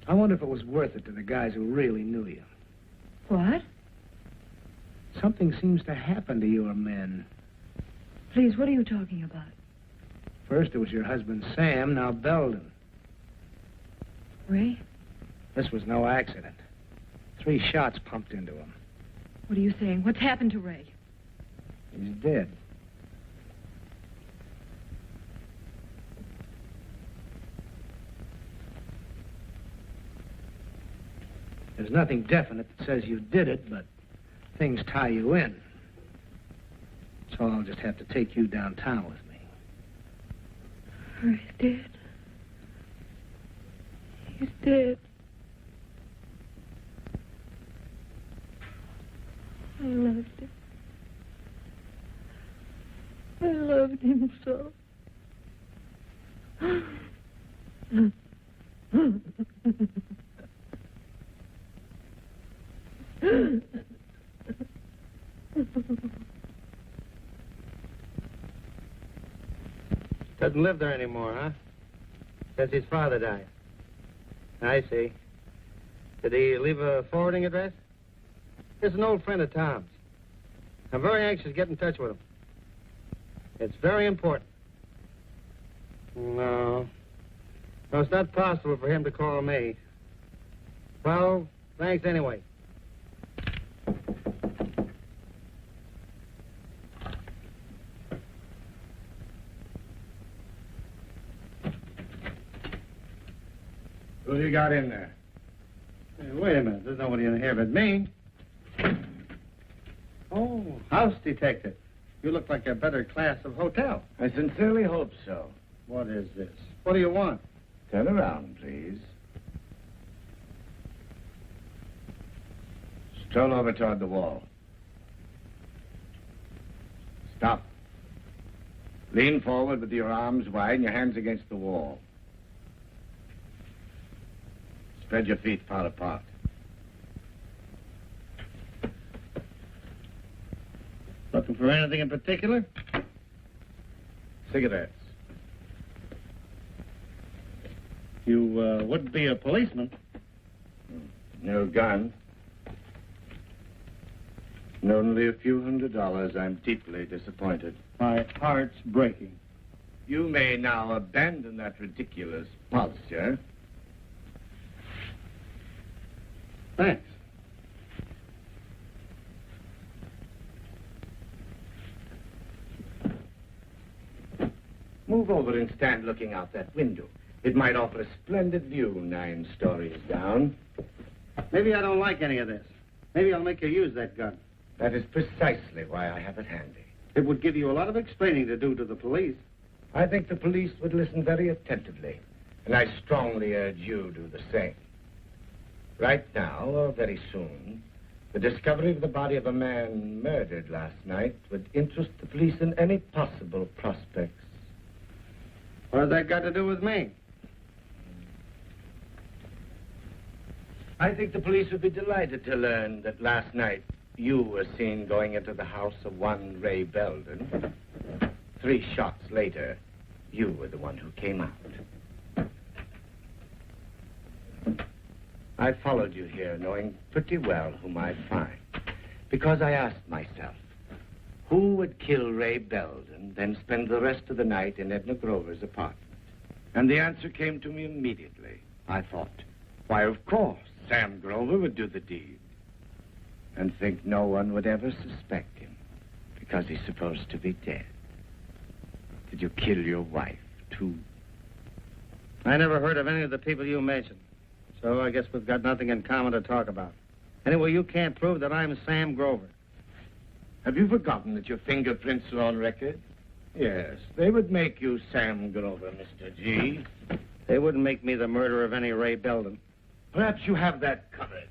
I wonder if it was worth it to the guys who really knew you. What? Something seems to happen to your men. Please, what are you talking about? First, it was your husband, Sam, now Belden. Ray? This was no accident. 3 shots pumped into him. What are you saying? What's happened to Ray? He's dead. There's nothing definite that says you did it, but things tie you in. So I'll just have to take you downtown with me. Ray's dead. He's dead. I loved him. I loved him so. Doesn't live there anymore, huh? Since his father died. I see. Did he leave a forwarding address? He's an old friend of Tom's. I'm very anxious to get in touch with him. It's very important. No, it's not possible for him to call me. Well, thanks anyway. Who you got in there? Hey, wait a minute. There's nobody in here but me. Oh, house detective. You look like a better class of hotel. I sincerely hope so. What is this? What do you want? Turn around, please. Stroll over toward the wall. Stop. Lean forward with your arms wide and your hands against the wall. Spread your feet far apart. Looking for anything in particular? Cigarettes. You wouldn't be a policeman. No gun. And only a few $100. I'm deeply disappointed. My heart's breaking. You may now abandon that ridiculous posture. Thanks. Move over and stand looking out that window. It might offer a splendid view 9 stories down. Maybe I don't like any of this. Maybe I'll make you use that gun. That is precisely why I have it handy. It would give you a lot of explaining to do to the police. I think the police would listen very attentively, and I strongly urge you do the same. Right now, or very soon, the discovery of the body of a man murdered last night would interest the police in any possible prospects. What has that got to do with me? I think the police would be delighted to learn that last night you were seen going into the house of one Ray Belden. 3 shots later, you were the one who came out. I followed you here knowing pretty well whom I'd find, because I asked myself, who would kill Ray Belden, then spend the rest of the night in Edna Grover's apartment? And the answer came to me immediately. I thought, why, of course, Sam Grover would do the deed. And think no one would ever suspect him, because he's supposed to be dead. Did you kill your wife, too? I never heard of any of the people you mentioned. So I guess we've got nothing in common to talk about. Anyway, you can't prove that I'm Sam Grover. Have you forgotten that your fingerprints are on record? Yes, they would make you Sam Grover, Mr. G. They wouldn't make me the murderer of any Ray Belden. Perhaps you have that covered.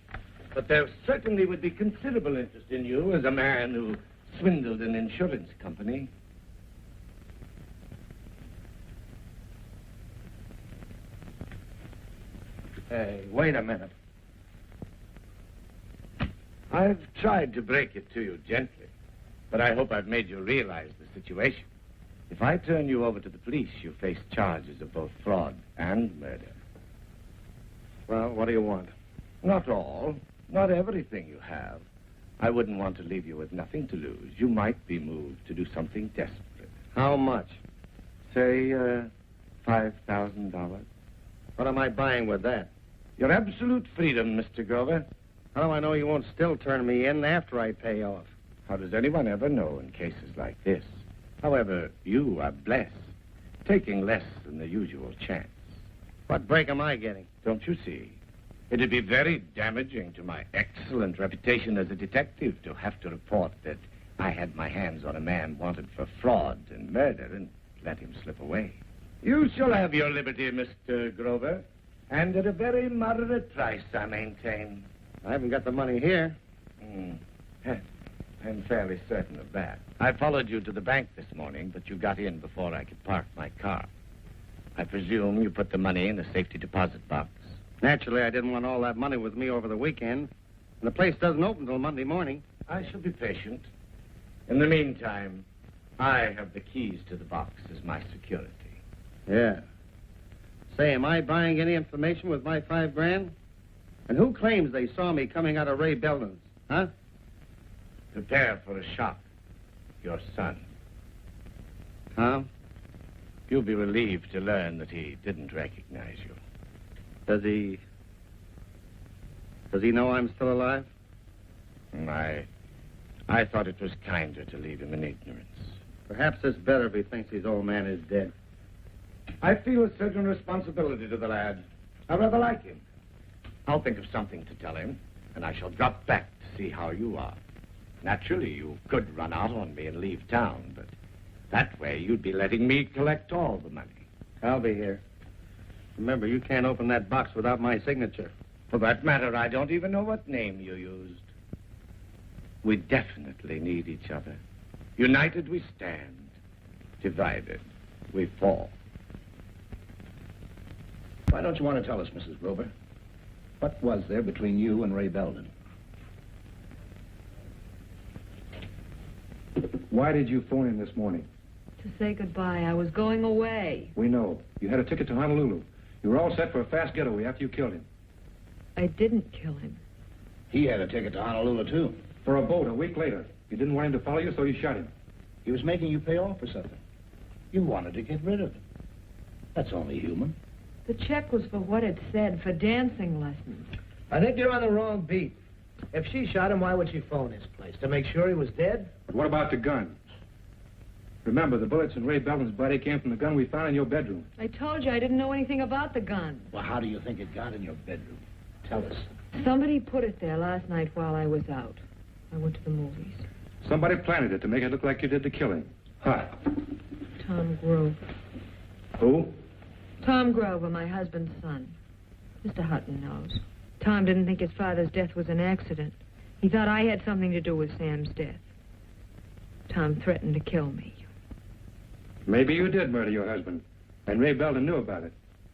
But there certainly would be considerable interest in you as a man who swindled an insurance company. Hey, wait a minute. I've tried to break it to you gently, but I hope I've made you realize the situation. If I turn you over to the police, you face charges of both fraud and murder. Well, what do you want? Not all. Not everything you have. I wouldn't want to leave you with nothing to lose. You might be moved to do something desperate. How much? Say, $5,000. What am I buying with that? Your absolute freedom, Mr. Grover. How do I know you won't still turn me in after I pay off? How does anyone ever know in cases like this? However, you are blessed, taking less than the usual chance. What break am I getting? Don't you see? It'd be very damaging to my excellent reputation as a detective to have to report that I had my hands on a man wanted for fraud and murder and let him slip away. You shall have your liberty, Mr. Grover, and at a very moderate price, I maintain. I haven't got the money here. I'm fairly certain of that. I followed you to the bank this morning, but you got in before I could park my car. I presume you put the money in a safety deposit box. Naturally, I didn't want all that money with me over the weekend. And the place doesn't open till Monday morning. I shall be patient. In the meantime, I have the keys to the box as my security. Yeah. Say, am I buying any information with my $5,000? And who claims they saw me coming out of Ray Belden's? Huh? Prepare for a shock. Your son. Tom? You'll be relieved to learn that he didn't recognize you. Does he know I'm still alive? I thought it was kinder to leave him in ignorance. Perhaps it's better if he thinks his old man is dead. I feel a certain responsibility to the lad. I rather like him. I'll think of something to tell him, and I shall drop back to see how you are. Naturally, you could run out on me and leave town, but that way you'd be letting me collect all the money. I'll be here. Remember, you can't open that box without my signature. For that matter, I don't even know what name you used. We definitely need each other. United we stand. Divided we fall. Why don't you want to tell us, Mrs. Grover? What was there between you and Ray Belden? Why did you phone in this morning? To say goodbye. I was going away. We know. You had a ticket to Honolulu. You were all set for a fast getaway after you killed him. I didn't kill him. He had a ticket to Honolulu, too. For a boat a week later. You didn't want him to follow you, so you shot him. He was making you pay off for something. You wanted to get rid of him. That's only human. The check was for what it said, for dancing lessons. I think you're on the wrong beat. If she shot him, why would she phone his place? To make sure he was dead? But what about the gun? Remember, the bullets in Ray Belden's body came from the gun we found in your bedroom. I told you I didn't know anything about the gun. Well, how do you think it got in your bedroom? Tell us. Somebody put it there last night while I was out. I went to the movies. Somebody planted it to make it look like you did the killing. Huh? Tom Grover. Who? Tom Grover, my husband's son. Mr. Hutton knows. Tom didn't think his father's death was an accident. He thought I had something to do with Sam's death. Tom threatened to kill me. Maybe you did murder your husband, and Ray Belden knew about it.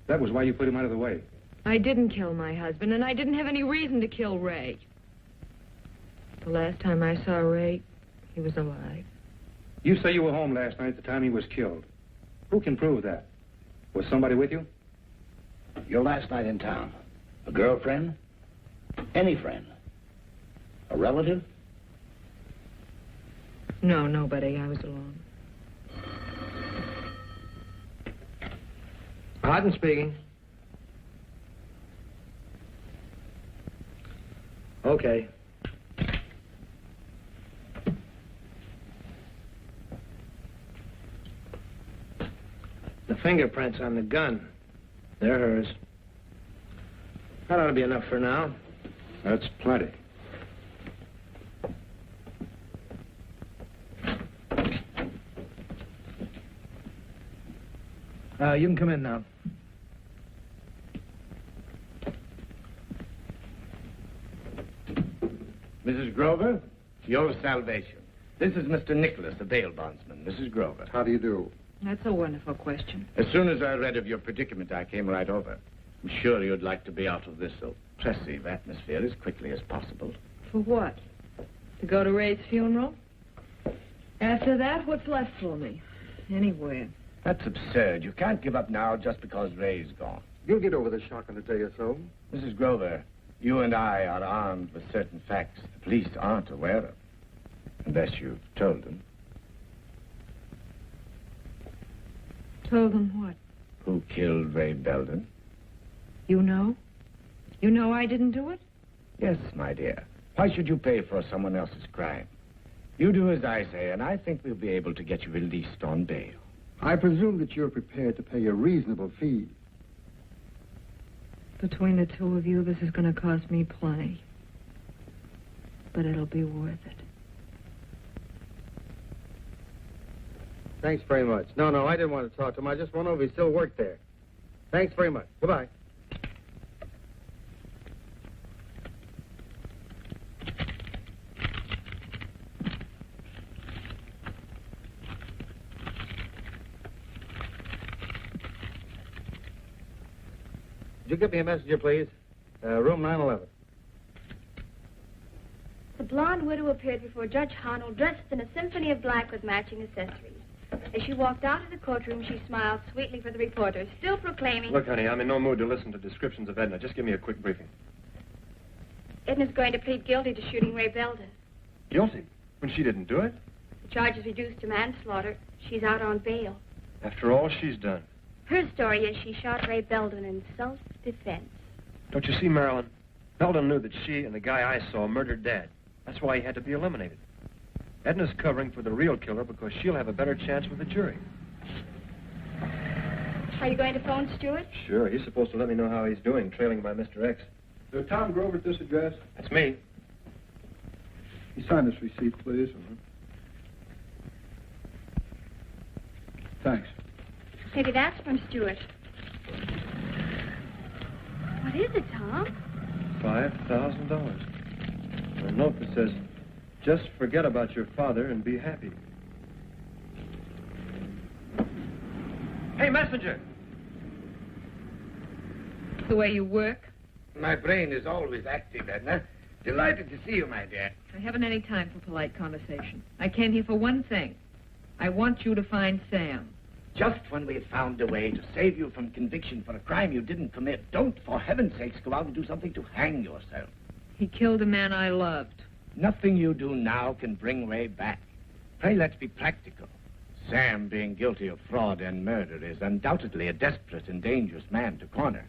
That was why you put him out of the way. I didn't kill my husband, and I didn't have any reason to kill Ray. The last time I saw Ray, he was alive. You say you were home last night at the time he was killed. Who can prove that? Was somebody with you? Your last night in town. A girlfriend? Any friend? A relative? No, nobody. I was alone. Hutton speaking. Okay. The fingerprints on the gun. They're hers. That ought to be enough for now. That's plenty. You can come in now. Mrs. Grover, your salvation. This is Mr. Nicholas, the bail bondsman. Mrs. Grover. How do you do? That's a wonderful question. As soon as I read of your predicament, I came right over. I'm sure you'd like to be out of this oppressive atmosphere as quickly as possible. For what? To go to Ray's funeral? After that, what's left for me? Anywhere. That's absurd. You can't give up now just because Ray's gone. You'll get over the shock in a day or so. Mrs. Grover, you and I are armed with certain facts the police aren't aware of. Unless you've told them. Told them what? Who killed Ray Belden? You know? You know I didn't do it? Yes, my dear. Why should you pay for someone else's crime? You do as I say, and I think we'll be able to get you released on bail. I presume that you're prepared to pay a reasonable fee. Between the two of you, this is going to cost me plenty. But it'll be worth it. Thanks very much. No, I didn't want to talk to him. I just want to know if he still worked there. Thanks very much. Goodbye. Would you get me a messenger, please? Room 911. The blonde widow appeared before Judge Harnell dressed in a symphony of black with matching accessories. As she walked out of the courtroom, she smiled sweetly for the reporters, still proclaiming... Look, honey, I'm in no mood to listen to descriptions of Edna. Just give me a quick briefing. Edna's going to plead guilty to shooting Ray Belden. Guilty? When she didn't do it? The charge is reduced to manslaughter. She's out on bail. After all she's done. Her story is she shot Ray Belden in self-defense. Don't you see, Marilyn? Belden knew that she and the guy I saw murdered Dad. That's why he had to be eliminated. Edna's covering for the real killer because she'll have a better chance with the jury. Are you going to phone Stewart? Sure, he's supposed to let me know how he's doing, trailing by Mr. X. So Tom Grover at this address? That's me. You sign this receipt, please. Thanks. Maybe that's from Stewart. What is it, Tom? $5,000. A note that says, just forget about your father and be happy. Hey, messenger! The way you work? My brain is always active, Edna. Delighted to see you, my dear. I haven't any time for polite conversation. I came here for one thing. I want you to find Sam. Just when we've found a way to save you from conviction for a crime you didn't commit, don't, for heaven's sakes, go out and do something to hang yourself. He killed a man I loved. Nothing you do now can bring Ray back. Pray, let's be practical. Sam, being guilty of fraud and murder, is undoubtedly a desperate and dangerous man to corner.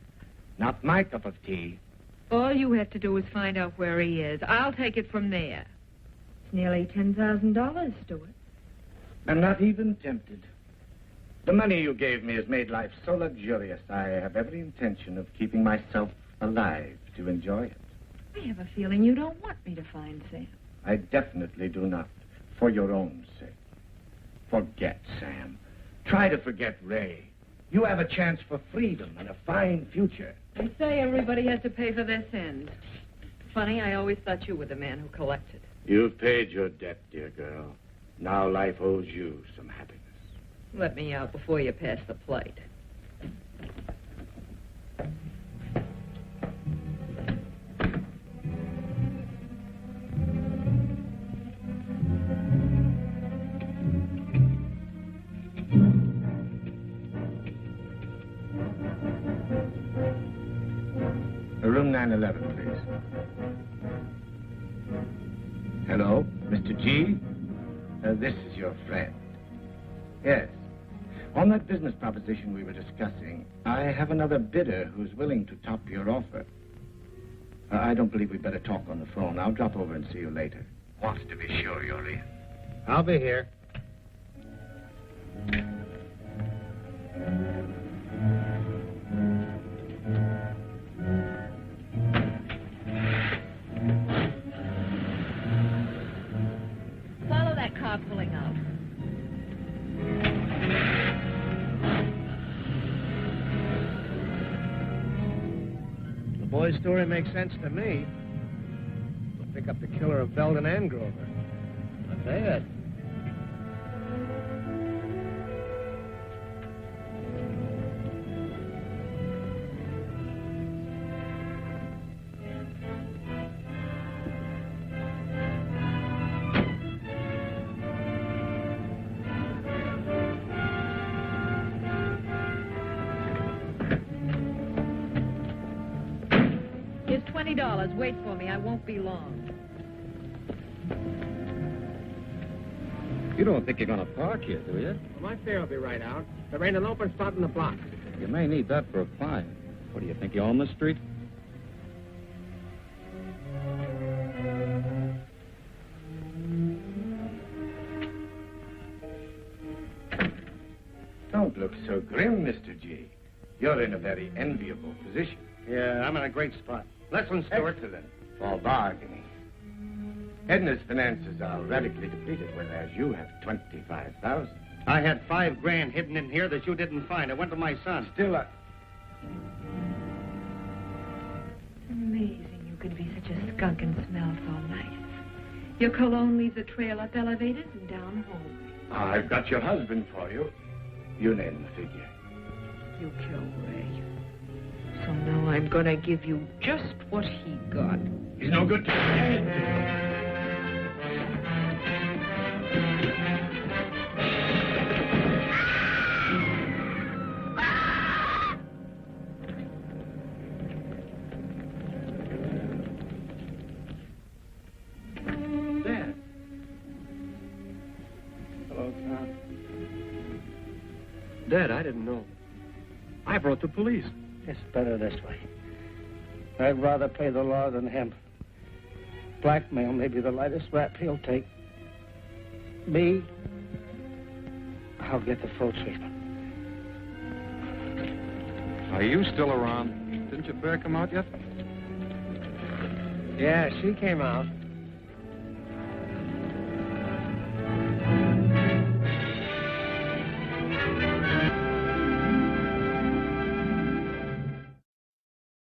Not my cup of tea. All you have to do is find out where he is. I'll take it from there. It's nearly $10,000, Stuart. I'm not even tempted. The money you gave me has made life so luxurious, I have every intention of keeping myself alive to enjoy it. I have a feeling you don't want me to find Sam. I definitely do not, for your own sake. Forget Sam. Try to forget Ray. You have a chance for freedom and a fine future. They say everybody has to pay for their sins. Funny, I always thought you were the man who collected. You've paid your debt, dear girl. Now life owes you some happiness. Let me out before you pass the plate. Room 911, please. Hello, Mr. G? This is your friend. Yes. On that business proposition we were discussing, I have another bidder who's willing to top your offer. I don't believe we'd better talk on the phone. I'll drop over and see you later. Wants to be sure you're in. I'll be here. Follow that car pulling out. The boy's story makes sense to me. We'll pick up the killer of Belden and Grover. Not bad. Here's $20. Wait for me. I won't be long. You don't think you're going to park here, do you? Well, my fare will be right out. There ain't an open spot in the block. You may need that for a client. What do you think, you own the street? look so grim, Mr. G. You're in a very enviable position. Yeah, I'm in a great spot. Listen, Stewart. Excellent for bargaining. Edna's finances are radically depleted, whereas you have 25,000. I had $5 hidden in here that you didn't find. I went to my son. Still, Amazing you could be such a skunk and smell so nice. Your cologne leaves a trail up elevators and down home. I've got your husband for you. You name the figure. You killed Ray. So now I'm gonna give you just what he got. He's no good to me. Dad. Hello, Tom. Dad, I didn't know. I brought the police. It's better this way. I'd rather pay the law than him. Blackmail may be the lightest rap he'll take. Me, I'll get the full treatment. Are you still around? Didn't your bear come out yet? Yeah, she came out.